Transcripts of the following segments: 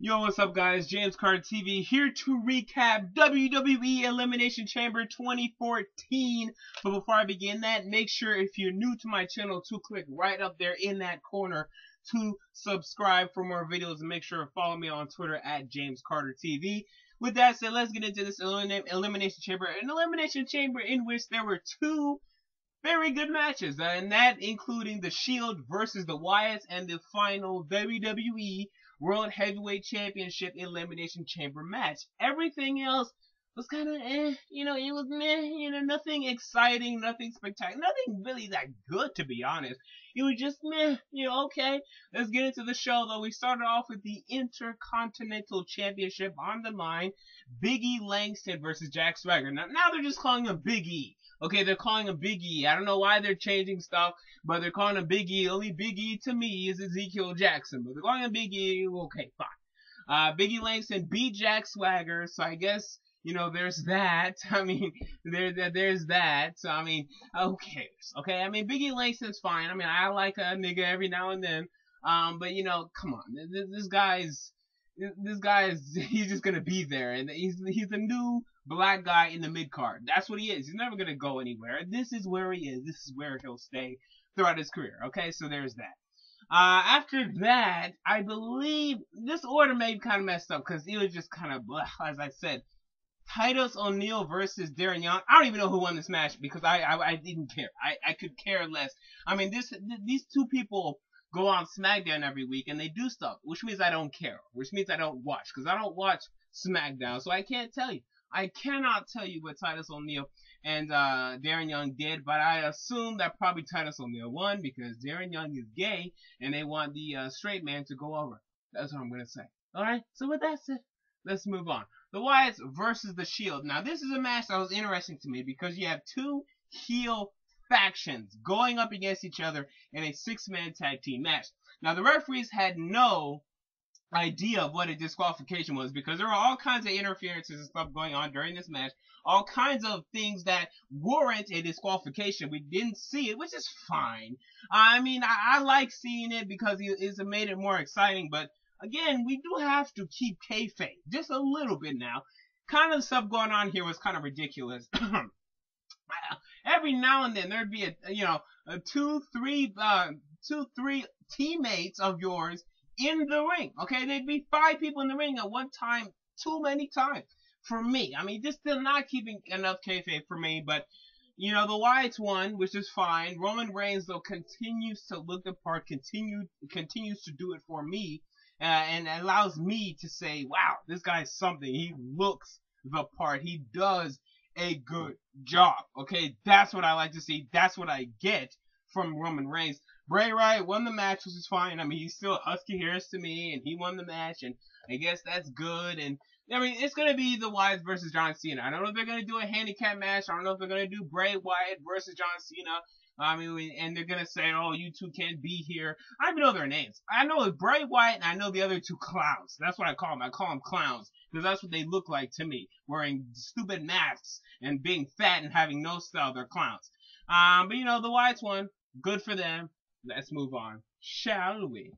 Yo, what's up guys? James Carter TV here to recap WWE Elimination Chamber 2014. But before I begin that, make sure if you're new to my channel to click right up there in that corner to subscribe for more videos, and make sure to follow me on Twitter at James Carter TV. With that said, let's get into this Elimination Chamber. An Elimination Chamber in which there were two very good matches, and that including the Shield versus the Wyatts and the final WWE World Heavyweight Championship Elimination Chamber match. Everything else was kind of it was meh, nothing exciting, nothing spectacular, nothing really that good, to be honest. It was just meh, okay. Let's get into the show, though. We started off with the Intercontinental Championship on the line. Big E Langston versus Jack Swagger. Now they're just calling him Big E. Okay, they're calling him Big E. I don't know why they're changing stuff, but they're calling him Big E. Only Big E to me is Ezekiel Jackson, but they're calling him Big E. Okay, fine. Big E Langston beat Jack Swagger, so I guess, there's that. I mean, there's that. So, I mean, who cares? Okay, I mean, Big E Langston's fine. I mean, I like a nigga every now and then. But, come on. This guy's, he's just gonna be there, and he's the new black guy in the mid-card. That's what he is. He's never gonna go anywhere. This is where he is. This is where he'll stay throughout his career. Okay, so there's that. After that, I believe this order may be kind of messed up because it was just kind of blah, as I said. Titus O'Neil versus Darren Young. I don't even know who won this match because I didn't care. I could care less. I mean, these two people go on SmackDown every week and they do stuff, which means I don't care, which means I don't watch, because I don't watch SmackDown, so I can't tell you. I cannot tell you what Titus O'Neil and Darren Young did, but I assume that probably Titus O'Neil won because Darren Young is gay and they want the straight man to go over. That's what I'm going to say. Alright, so with that said, let's move on. The Wyatts versus the Shield. Now, this is a match that was interesting to me because you have two heel factions going up against each other in a six-man tag team match. Now, the referees had no idea of what a disqualification was because there were all kinds of interferences and stuff going on during this match, all kinds of things that warrant a disqualification. We didn't see it, which is fine. I mean, I like seeing it because it's made it more exciting, but again, we do have to keep kayfabe just a little bit now. Kind of stuff going on here was kind of ridiculous. Every now and then there'd be two, three teammates of yours in the ring. Okay, there'd be 5 people in the ring at one time, too many times for me. I mean, this still not keeping enough kayfabe for me, but the Wyatts won, which is fine. Roman Reigns, though, continues to look the part, continues to do it for me, and allows me to say, wow, this guy's something. He looks the part. He does a good job. Okay, that's what I like to see. That's what I get from Roman Reigns. Bray Wyatt won the match, which is fine. I mean, he's still Husky Harris to me, and he won the match, and I guess that's good. And I mean, it's gonna be the Wyatts versus John Cena. I don't know if they're gonna do a handicap match. I don't know if they're gonna do Bray Wyatt versus John Cena. I mean, and they're gonna say, "Oh, you two can't be here." I don't even know their names. I know it's Bray Wyatt, and I know the other two clowns. That's what I call them. I call them clowns because that's what they look like to me, wearing stupid masks and being fat and having no style. They're clowns. But the Wyatts won. Good for them. Let's move on, shall we?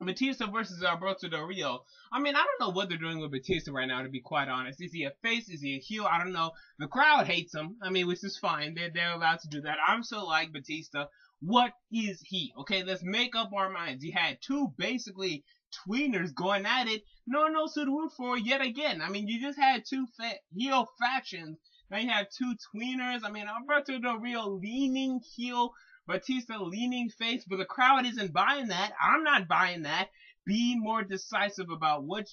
Bautista versus Alberto Del Rio. I mean, I don't know what they're doing with Bautista right now, to be quite honest. Is he a face? Is he a heel? I don't know. The crowd hates him. I mean, which is fine. They're allowed to do that. I'm still like Bautista. What is he? Okay, let's make up our minds. He had two basically tweeners going at it. No one knows who to root for yet again. I mean, you just had two heel factions. Now you have two tweeners. I mean, Alberto Del Rio leaning heel, Bautista leaning face, but the crowd isn't buying that. I'm not buying that. Be more decisive about what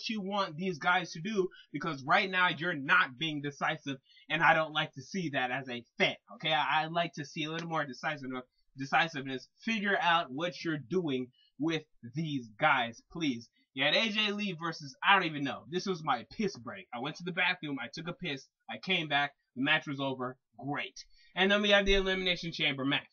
you want these guys to do, because right now you're not being decisive, and I don't like to see that as a fan. Okay, I like to see a little more decisiveness. Figure out what you're doing with these guys, please. You had AJ Lee versus, I don't even know. This was my piss break. I went to the bathroom, I took a piss, I came back, the match was over. Great. And then we have the Elimination Chamber match.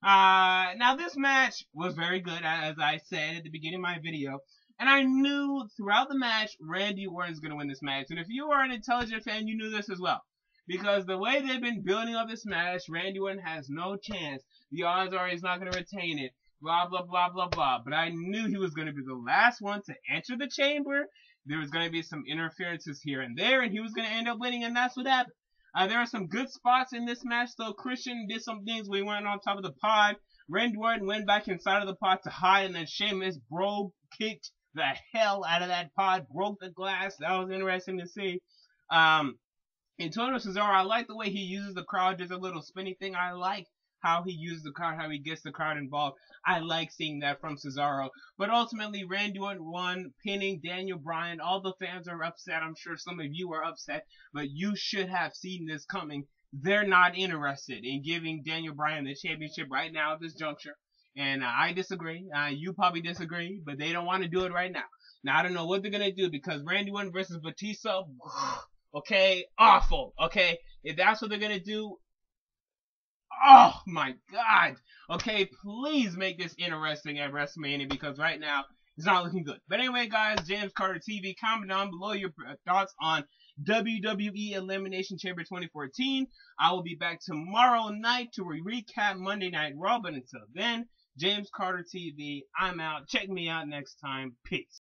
Now this match was very good, as I said at the beginning of my video. And I knew throughout the match, Randy Orton is going to win this match. And if you are an intelligent fan, you knew this as well. Because the way they've been building up this match, Randy Orton has no chance. The odds are he's not going to retain it. blah, blah, blah, blah, blah. But I knew he was going to be the last one to enter the chamber. There was going to be some interferences here and there, and he was going to end up winning, and that's what happened. There are some good spots in this match, though. Christian did some things. We went on top of the pod. Randy Orton went back inside of the pod to hide, and then Sheamus kicked the hell out of that pod, broke the glass. That was interesting to see. Antonio Cesaro, I like the way he uses the crowd. There's a little spinny thing. I like how he uses the crowd, how he gets the crowd involved. I like seeing that from Cesaro. But ultimately, Randy Orton won, pinning Daniel Bryan. All the fans are upset. I'm sure some of you are upset, but you should have seen this coming. They're not interested in giving Daniel Bryan the championship right now at this juncture. And I disagree. You probably disagree, but they don't want to do it right now. Now, I don't know what they're going to do because Randy Orton versus Bautista, okay, awful, okay? If that's what they're going to do, oh my god, okay, please make this interesting at WrestleMania because right now, it's not looking good. But anyway, guys, James Carter TV, comment down below your thoughts on WWE Elimination Chamber 2014. I will be back tomorrow night to recap Monday Night Raw, but until then, James Carter TV, I'm out. Check me out next time. Peace.